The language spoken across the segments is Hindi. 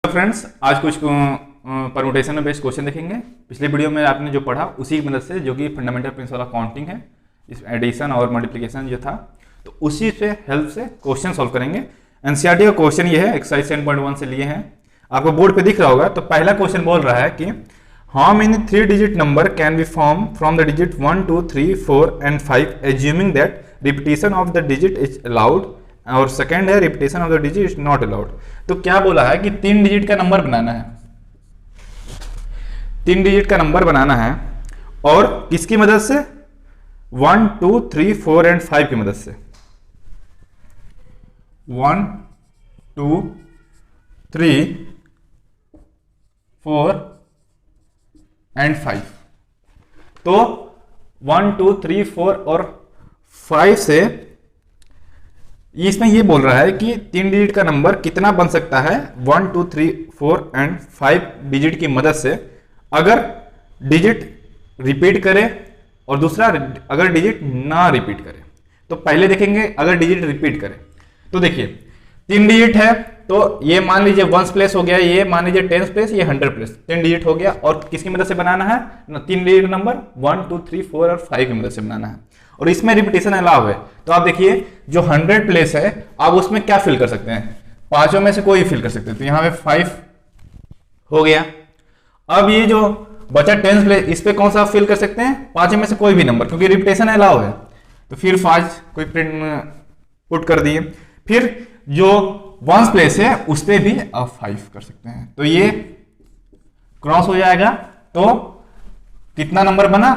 हेलो फ्रेंड्स, आज कुछ परमुटेशन में बेस्ड क्वेश्चन देखेंगे। पिछले वीडियो में आपने जो पढ़ा उसी की मदद से, जो कि फंडामेंटल प्रिंसिपल ऑफ काउंटिंग है, इस एडिशन और मल्टीप्लिकेशन जो था, तो उसी से हेल्प से क्वेश्चन सॉल्व करेंगे। एनसीईआरटी का क्वेश्चन ये है, एक्सरसाइज 7.1 से लिए हैं, आपको बोर्ड पे दिख रहा होगा। तो पहला क्वेश्चन बोल रहा है कि how many 3 digit number can be form from the digit 1, 2, 3, 4 and 5 assuming that repetition of the digit is allowed, और सेकंड है repetition of the digit is not allowed. तो क्या बोला है कि 3 डिजिट का नंबर बनाना है, 3 डिजिट का नंबर बनाना है, और किसकी मदद से? 1, 2, 3, 4 एंड 5 की मदद से। 1, 2, 3, 4 एंड 5। तो 1, 2, 3, 4 और 5 से इसमें ये बोल रहा है कि 3 डिजिट का नंबर कितना बन सकता है 1, 2, 3, 4 एंड 5 डिजिट की मदद से, अगर डिजिट रिपीट करे और दूसरा अगर डिजिट ना रिपीट करे। तो पहले देखेंगे अगर डिजिट रिपीट करे। तो देखिए 3 डिजिट है, तो ये मान लीजिए 1s प्लेस हो गया, ये मान लीजिए 10s प्लेस, ये 100 प्लेस, 3 डिजिट हो गया। और किसकी मदद से बनाना है? 3 डिजिट नंबर 1, 2, 3, 4 और 5 की मदद से बनाना है, और इसमें रिपीटेशन अलाउ है। तो आप देखिए जो 100 प्लेस है, आप उसमें क्या फिल कर सकते हैं? पांचों में से कोई फिल कर सकते हैं। तो यहाँ पे 5 हो गया। अब ये जो बचा 10 प्लेस, इस पे कौन सा फिल कर सकते हैं? पांचों में से कोई भी नंबर, क्योंकि रिपीटेशन अलाउ है। तो फिर 5 कोई प्रिंट पुट कर दिए। फिर जो 1s प्लेस है उस पे भी आप 5 कर सकते हैं। तो ये क्रॉस हो जाएगा। तो कितना नंबर बना?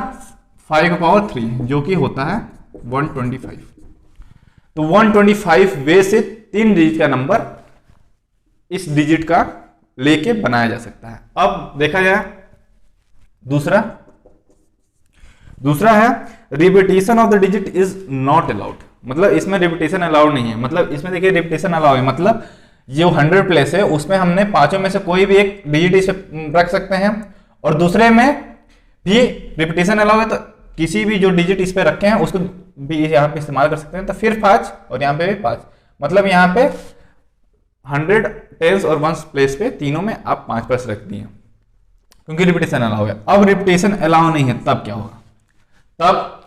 5 का पावर 3, जो कि होता है 125। तो 125 वे से 3 डिजिट का नंबर इस डिजिट का लेके बनाया जा सकता है। अब देखा जाए दूसरा है repetition of the digit is not allowed. मतलब इसमें रिपीटिशन अलाउड नहीं है। मतलब इसमें देखिए रिपीटिशन अलाउ है, मतलब जो 100 प्लेस है उसमें हमने पांचों में से कोई भी एक डिजिट इसे रख सकते हैं, और दूसरे में भी रिपीटिशन अलाउ है, तो किसी भी जो डिजिट इस पे रखे हैं उसको भी यहाँ पे इस्तेमाल कर सकते हैं। तो फिर 5 और यहाँ पे भी 5, मतलब यहाँ पे 100, 10s और 1s प्लेस पे तीनों में आप 5 रख दिए, क्योंकि रिपीटेशन अलाउ है। अब रिपीटेशन अलाउ नहीं है, तब क्या होगा? तब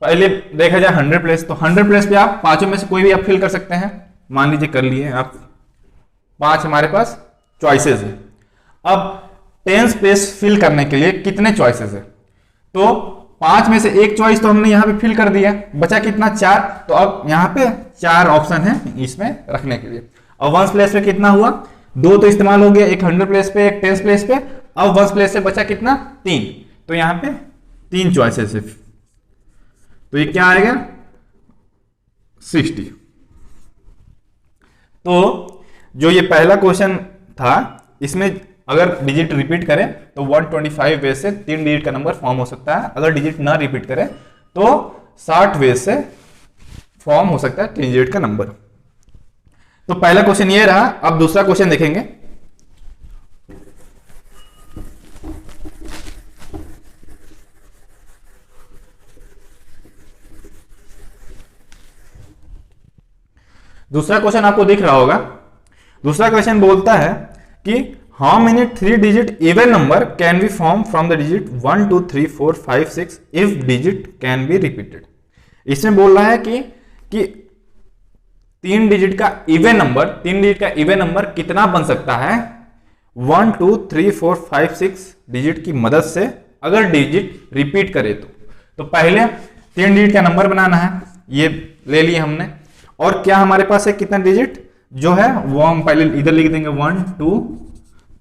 पहले देखा जाए 100 प्लेस, तो 100 प्लेस पे आप पांचों में से कोई भी आप फिल कर सकते हैं। मान लीजिए कर लिए आप, 5 हमारे पास चॉइसेस है। अब 10s प्लेस फिल करने के लिए कितने चॉइसेस है? तो 5 में से एक चॉइस तो हमने यहाँ पे फिल कर दिया, बचा कितना? 4। तो अब यहाँ पे 4 ऑप्शन है इसमें रखने के लिए। अब 1s प्लेस पे कितना हुआ? 2 तो इस्तेमाल हो गया, एक 100 प्लेस पे, एक 10s प्लेस पे। अब 1s प्लेस से बचा कितना? 3। तो यहाँ पे 3 चॉइसेस है। तो ये क्या आएगा? 60। तो जो ये पहला क्वेश्चन था, इसमें अगर डिजिट रिपीट करे तो 125 वे से 3 डिजिट का नंबर फॉर्म हो सकता है। अगर डिजिट ना रिपीट करे तो 60 वे से फॉर्म हो सकता है 3 डिजिट का नंबर। तो पहला क्वेश्चन ये रहा। अब दूसरा क्वेश्चन देखेंगे। दूसरा क्वेश्चन आपको दिख रहा होगा। दूसरा क्वेश्चन बोलता है कि how many 3 digit even number can be form from the digit 1, 2, 3, 4, 5, 6 if digit can be repeated. इसमें बोल रहा है कि 3 डिजिट का इवन नंबर कितना बन सकता है 1, 2, 3, 4, 5, 6 डिजिट की मदद से, अगर डिजिट रिपीट करे तो पहले 3 डिजिट का नंबर बनाना है, ये ले लिए हमने। और क्या हमारे पास है? कितना डिजिट जो है वो हम पहले इधर लिख देंगे 1, 2,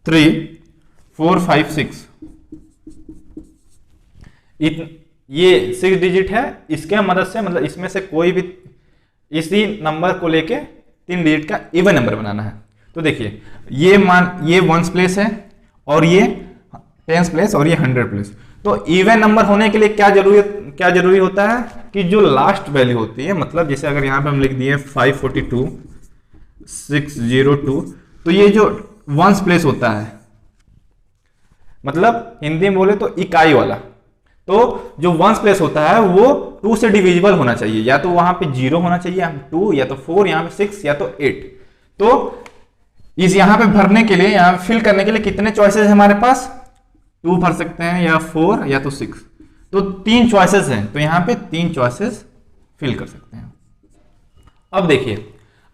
3, 4, 5, 6। ये 6 डिजिट है। इसके मदद से, मतलब इसमें से कोई भी इसी नंबर को लेके 3 डिजिट का इवन नंबर बनाना है। तो देखिए ये 1s प्लेस है, और ये 10s प्लेस, और ये 100 प्लेस। तो इवन नंबर होने के लिए क्या जरूरी होता है कि जो लास्ट वैल्यू होती है, मतलब जैसे अगर यहाँ पे हम लिख दिए 542, 602, तो ये जो 1s प्लेस होता है, मतलब हिंदी में बोले तो इकाई वाला, तो जो 1s प्लेस होता है वो 2 से डिविजिबल होना चाहिए। या तो वहां पे 0 होना चाहिए, 2, या तो 4, यहाँ पे 6, या तो 8। तो इस यहाँ पे भरने के लिए, यहाँ फिल करने के लिए कितने चॉइसेस हमारे पास, 2 भर सकते हैं या 4 या तो 6, तो 3 चॉइसेस हैं, तो यहाँ पे 3 चॉइसेस फिल कर सकते हैं। अब देखिए,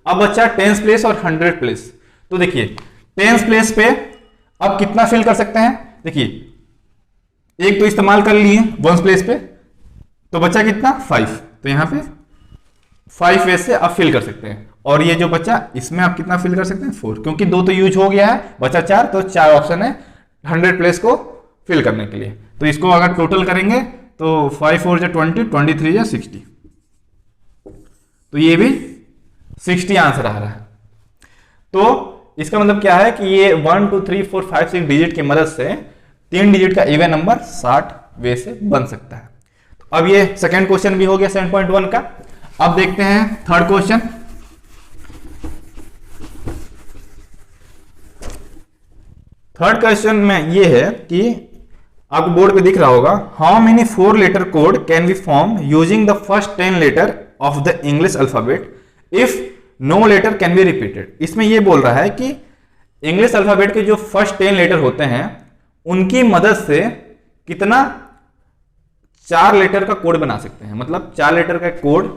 अब बच्चा 10th प्लेस और 100th प्लेस, तो देखिए 10th प्लेस पे अब कितना फिल कर सकते हैं, देखिए एक तो इस्तेमाल कर लिए 1st प्लेस पे, तो बच्चा कितना 5, तो यहाँ पे 5 वे से आप फिल कर सकते हैं। और ये जो बच्चा इसमें आप कितना फिल कर सकते हैं 4, क्योंकि 2 तो यूज हो गया है, बचा 4, तो 4 ऑप्शन है 100 प्लेस को फिल करने के लिए। तो इसको अगर टोटल करेंगे तो 5 4 20, 23 या 60, तो ये भी 60 आंसर आ रहा है। तो इसका मतलब क्या है कि ये 1 2 3 4 5 6 डिजिट की मदद से 3 डिजिट का इवन नंबर 60 वे से बन सकता है। तो अब ये सेकंड क्वेश्चन भी हो गया 7.1 का। अब देखते हैं थर्ड क्वेश्चन। थर्ड क्वेश्चन में ये है कि आपको बोर्ड पे दिख रहा होगा, how many 4 letter code can be form using the first 10 letter of the English alphabet if no letter can be repeated. इसमें यह बोल रहा है कि इंग्लिश अल्फाबेट के जो फर्स्ट 10 लेटर होते हैं उनकी मदद से कितना 4 लेटर का कोड बना सकते हैं। मतलब 4 लेटर का कोड,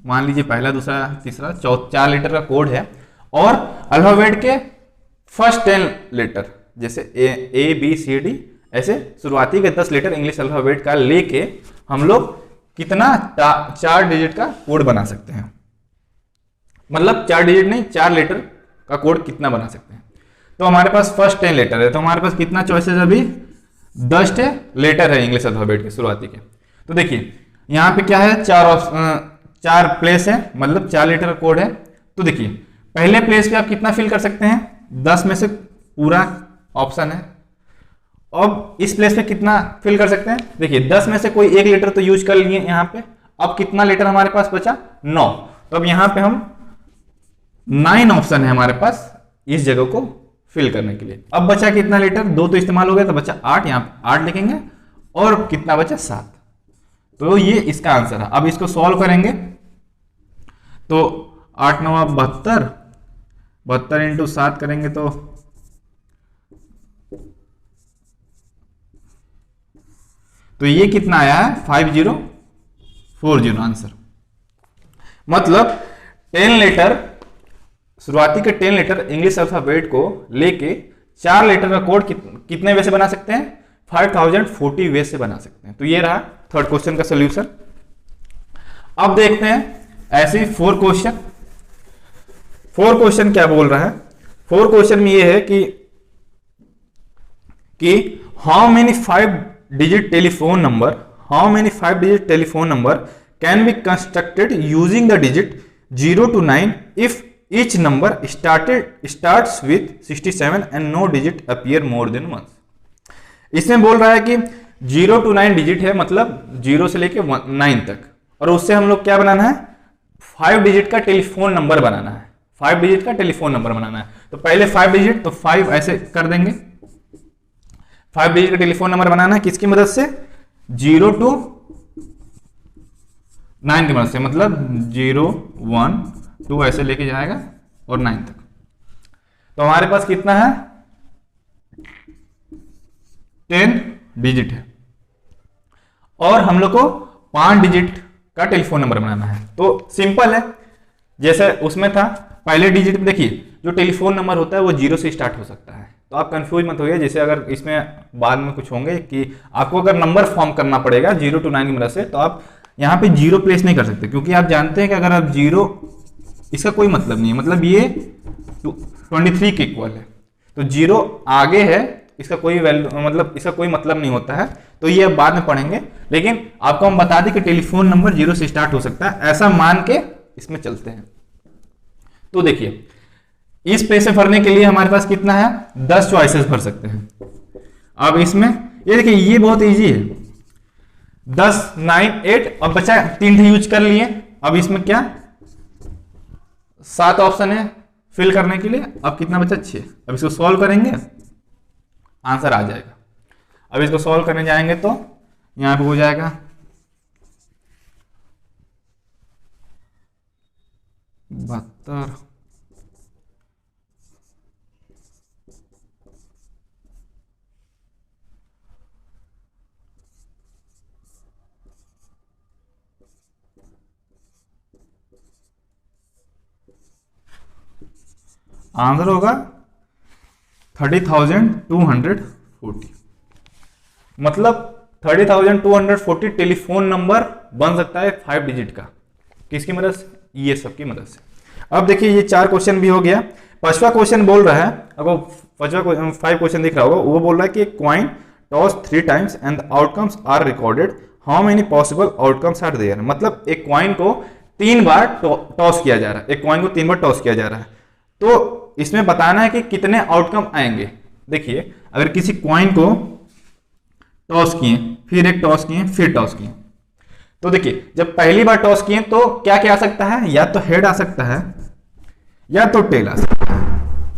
मान लीजिए पहला दूसरा तीसरा 4 लेटर का कोड है, और अल्फाबेट के फर्स्ट 10 लेटर जैसे ए बी सी डी, ऐसे शुरुआती के 10 लेटर इंग्लिश अल्फाबेट का लेके हम लोग कितना 4 डिजिट का कोड बना सकते हैं। मतलब 4 डिजिट नहीं, 4 लेटर का कोड कितना बना सकते हैं। तो हमारे पास फर्स्ट 10 लेटर है, तो हमारे पास कितना चॉइसेस अभी 10 लेटर है इंग्लिश अल्फाबेट के शुरुआती के। तो देखिए यहाँ पे क्या है, 4 प्लेस है, मतलब 4 लेटर का कोड है। तो देखिए पहले प्लेस पे आप कितना फिल कर सकते हैं, 10 में से पूरा ऑप्शन है। अब इस प्लेस पे कितना फिल कर सकते हैं, देखिए 10 में से कोई एक लेटर तो यूज कर लिए यहाँ पे। अब कितना लेटर हमारे पास बचा, 9। तो अब यहाँ पे हम 9 ऑप्शन है हमारे पास इस जगह को फिल करने के लिए। अब बचा कितना लेटर, 2 तो इस्तेमाल हो गया, तो बचा 8, यहाँ पे 8 लिखेंगे, और कितना बचा 7। तो ये इसका आंसर है। अब इसको सॉल्व करेंगे तो 8 9 72, 72 इंटू 7 करेंगे तो ये कितना आया है 5040 आंसर। मतलब 10 लेटर, शुरुआती के 10 लेटर इंग्लिश अल्फाबेट को लेके 4 लेटर का कोड कितने वे से बना सकते हैं, 5040 वे से बना सकते हैं। तो ये रहा थर्ड क्वेश्चन का सोल्यूशन। अब देखते हैं ऐसे ही 4 क्वेश्चन। 4 क्वेश्चन क्या बोल रहा है, 4 क्वेश्चन में ये है कि how many 5 digit telephone number can be constructed using the digit 0 to 9 if each number starts with 67 and no digit appear more than once. इसमें बोल रहा है कि 0 to 9 डिजिट है, मतलब 0 से लेके 9 तक, और उससे हम लोग क्या बनाना है, 5 डिजिट का टेलीफोन नंबर बनाना है। 5 डिजिट का टेलीफोन नंबर बनाना है। तो पहले 5 डिजिट, तो 5 ऐसे कर देंगे, 5 डिजिट का टेलीफोन नंबर बनाना है किसकी मदद से, 0 to 9 की मदद से, मतलब 0 1 2 ऐसे लेके जाएगा और 9 तक। तो हमारे पास कितना है, 10 डिजिट है, और हम लोग को 5 डिजिट का टेलीफोन नंबर बनाना है। तो सिंपल है, जैसे उसमें था पहले डिजिट में, देखिए जो टेलीफोन नंबर होता है वो 0 से स्टार्ट हो सकता है। तो आप कंफ्यूज मत होइए, जैसे अगर इसमें बाद में कुछ होंगे कि आपको अगर नंबर फॉर्म करना पड़ेगा 0 to 9 की मदद से, तो आप यहाँ पे 0 प्लेस नहीं कर सकते, क्योंकि आप जानते हैं कि अगर आप 0, इसका कोई मतलब नहीं है, मतलब ये 23 के इक्वल है, तो 0 आगे है, इसका कोई वैल्यू, मतलब इसका कोई मतलब नहीं होता है। तो ये अब बाद में पढ़ेंगे, लेकिन आपको हम बता दें कि टेलीफोन नंबर 0 से स्टार्ट हो सकता है, ऐसा मान के इसमें चलते हैं। तो देखिए इस पे से भरने के लिए हमारे पास कितना है, 10 चॉइसेस भर सकते हैं। अब इसमें ये देखिए, ये बहुत इजी है, 10 9 8, अब बचा 3 यूज कर लिए। अब इसमें क्या 7 ऑप्शन है फिल करने के लिए, अब कितना बचा 6। अब इसको सॉल्व करेंगे, आंसर आ जाएगा। अब इसको सॉल्व करने जाएंगे तो यहां पे हो जाएगा 72 आंसर होगा 30,240। मतलब 30,240 टेलीफोन नंबर बन सकता है 5 डिजिट का। किसकी मदद से? ये सब की मदद से। अब देखिए ये 4 क्वेश्चन भी हो गया। 5वां क्वेश्चन बोल रहा है, आपको 5 क्वेश्चन दिख रहा होगा, वो बोल रहा है कि coin toss 3 times and the outcomes are recorded, how many possible outcomes are there. मतलब एक कॉइन को 3 बार टॉस किया जा रहा है, एक कॉइन को 3 बार टॉस किया जा रहा है, तो इसमें बताना है कि कितने आउटकम आएंगे। देखिए अगर किसी कॉइन को टॉस किए, फिर एक टॉस किए, फिर टॉस किए, तो देखिए जब पहली बार टॉस किए तो क्या क्या आ सकता है? या तो हेड आ सकता है या तो टेल आ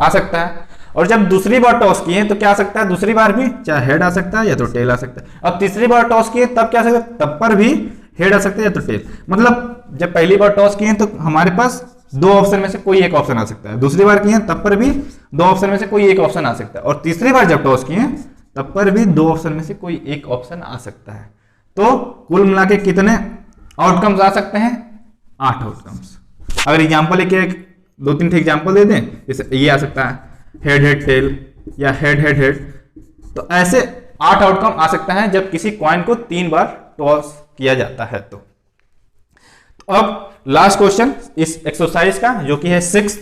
सकता है। और जब दूसरी बार टॉस किए तो क्या आ सकता है? दूसरी बार भी चाहे हेड आ सकता है या तो टेल आ सकता है। अब तीसरी बार टॉस किए तब क्या आ सकता है? तब पर भी हेड आ सकता है या तो टेल। मतलब जब पहली बार टॉस किए तो हमारे पास 2 ऑप्शन में से कोई एक ऑप्शन आ सकता है, दूसरी बार किए तब पर भी 2 ऑप्शन में से कोई एक ऑप्शन आ सकता है, और तीसरी बार जब टॉस किए तब पर भी 2 ऑप्शन में से कोई एक ऑप्शन आ सकता है। तो कुल मिला के कितने आउटकम्स आ सकते हैं? 8 आउटकम्स। अगर एग्जांपल लेके 2-3 एग्जांपल दे दें, जैसे ये आ सकता है हेड हेड टेल या हेड हेड हेड, तो ऐसे 8 आउटकम आ सकता है जब किसी कॉइन को 3 बार टॉस किया जाता है। तो अब लास्ट क्वेश्चन इस एक्सरसाइज का, जो कि है 6।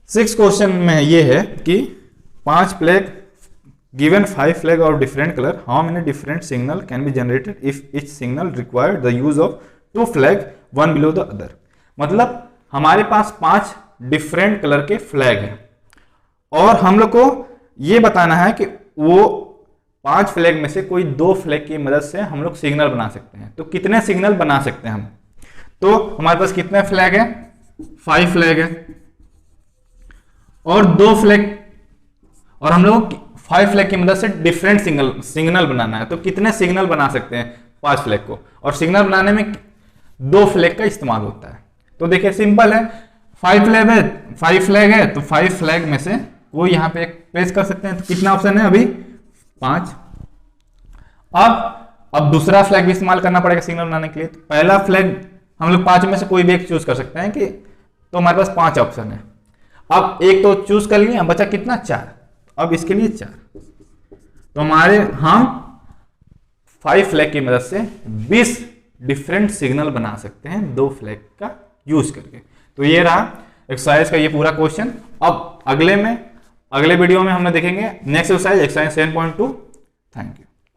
सिक्स क्वेश्चन में ये है कि 5 flag given 5 flag of different colour, how many different signal can be generated if each signal required the use of 2 flag one below the other. मतलब हमारे पास 5 डिफरेंट कलर के फ्लैग हैं और हम लोग को ये बताना है कि वो 5 फ्लैग में से कोई 2 फ्लैग की मदद से हम लोग सिग्नल बना सकते हैं। तो कितने सिग्नल बना सकते हैं हम? तो हमारे पास कितने फ्लैग हैं? 5 फ्लैग है और 2 फ्लैग, और हम लोग 5 फ्लैग की मदद से डिफरेंट सिग्नल बनाना है। तो कितने सिग्नल बना सकते हैं 5 फ्लैग को? और सिग्नल बनाने में 2 फ्लैग का इस्तेमाल होता है। तो देखिए सिंपल है, 5 फ्लैग है तो 5 फ्लैग में से कोई यहां पे एक पेश कर सकते हैं। तो कितना ऑप्शन है अभी? 5। अब दूसरा फ्लैग भी इस्तेमाल करना पड़ेगा सिग्नल बनाने के लिए। तो पहला फ्लैग हम लोग 5 में से कोई भी एक चूज कर सकते हैं कि, तो हमारे पास 5 ऑप्शन है। अब एक तो चूज कर लिए, बचा कितना? 4। अब इसके लिए 4, तो हम 5 फ्लैग की मदद से 20 डिफरेंट सिग्नल बना सकते हैं 2 फ्लैग का यूज करके। तो ये रहा एक्सरसाइज का ये पूरा क्वेश्चन। अब अगले वीडियो में हमने देखेंगे नेक्स्ट एक्सरसाइज 7.2। Thank you.